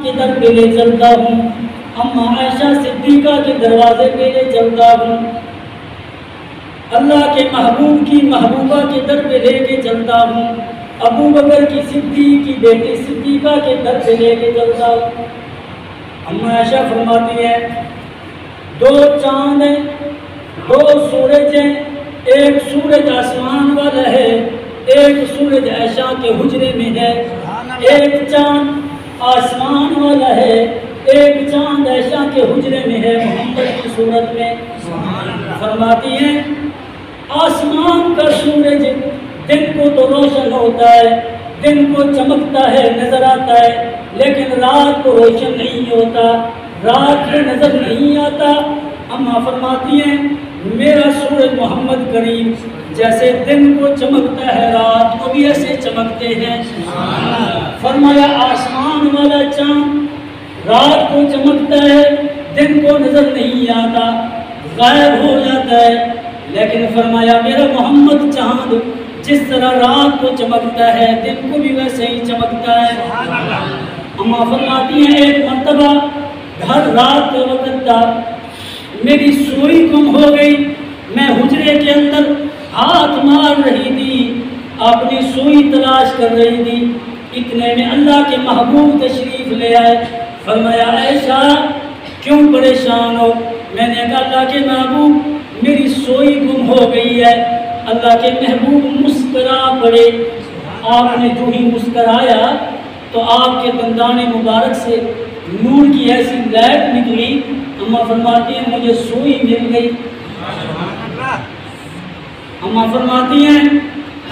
के दर पे ले चलता हूँ, अम्मा आयशा सिद्दीका के दरवाजे पे ले चलता हूँ, अल्लाह के महबूब की महबूबा के दर पे लेके चलता हूँ, अबू बकर की सिद्दीक की बेटी सिद्दीका के दर पे लेके चलता हूँ। अम्मा आयशा फरमाती है, दो चांद हैं, दो सूरज हैं, एक सूरज आसमान वाला है, एक सूरज आयशा के हुजरे में है, एक चांद आसमान वाला है, एक चांद आयशा के हुजरे में है मोहम्मद की सूरत में। फरमाती है, आसमान का सूरज दिन को तो रोशन होता है, दिन को चमकता है, नजर आता है, लेकिन रात को रोशन नहीं होता, रात में नजर नहीं आता। अम्मा फरमाती हैं, मेरा सूरज मोहम्मद करीम जैसे दिन को चमकता है, रात को भी ऐसे चमकते हैं। फरमाया, आसमान वाला चांद रात को चमकता है, दिन को नजर नहीं आता, गायब हो जाता है, लेकिन फरमाया मेरा मोहम्मद चांद जिस तरह रात को चमकता है, दिन को भी वैसे ही चमकता है। अम्मा फरमाती हैं, एक मर्तबा घर रात का वक्त था, मेरी सुई गुम हो गई, मैं हुजरे के अंदर हाथ मार रही थी, अपनी सुई तलाश कर रही थी, इतने में अल्लाह के महबूब तशरीफ ले आए। फरमाया, आयशा क्यों परेशान हो? मैंने कहा, अल्लाह के महबूब मेरी सोई गुम हो गई है। अल्लाह के महबूब मुस्करा पड़े। आपने जो ही मुस्कराया तो आपके दंदाने मुबारक से नूर की ऐसी लाइट निकली। अम्मा फरमाती हैं, मुझे सोई मिल गई। अम्मा फरमाती हैं,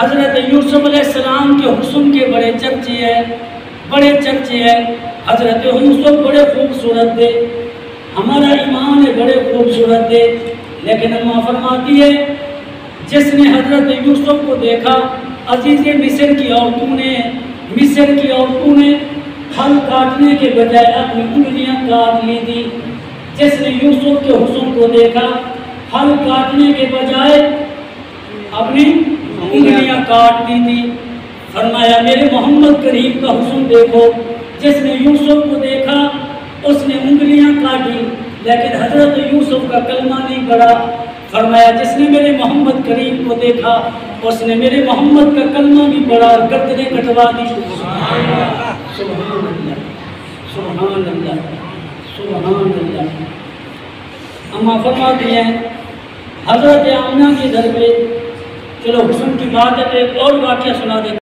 हज़रत यूसुफ अलैहिस्सलाम के हुस्न के बड़े चर्चे हैं, बड़े चर्चे हैं। हज़रत यूसुफ बड़े खूबसूरत थे, हमारा ईमान है बड़े खूबसूरत थे, लेकिन अम्मा फरमाती है, जिसने हज़रत यूसुफ को देखा, अजीज़े मिस्र की औरतों ने फल काटने के बजाय अपनी उंगलियां काट ली थी। जिसने यूसुफ के हुस्न को देखा, फल काटने के बजाय अपनी उंगलियां काट दी थी। फरमाया, मेरे मोहम्मद करीम का हुस्न देखो, जिसने यूसुफ को देखा उसने उंगलियां काटी, लेकिन हजरत यूसुफ का कलमा नहीं पढ़ा। फरमाया, जिसने मेरे मोहम्मद करीम को देखा उसने मेरे मोहम्मद का कलमा भी पढ़ा और गर्दनें कटवा दी। सुभान अल्लाह, सुभान अल्लाह, सुभान अल्लाह। अम्मा फरमाती हैं, हजरत आमना के घर पे, चलो हुस्न की बात है तो एक और वाक़या सुना दे।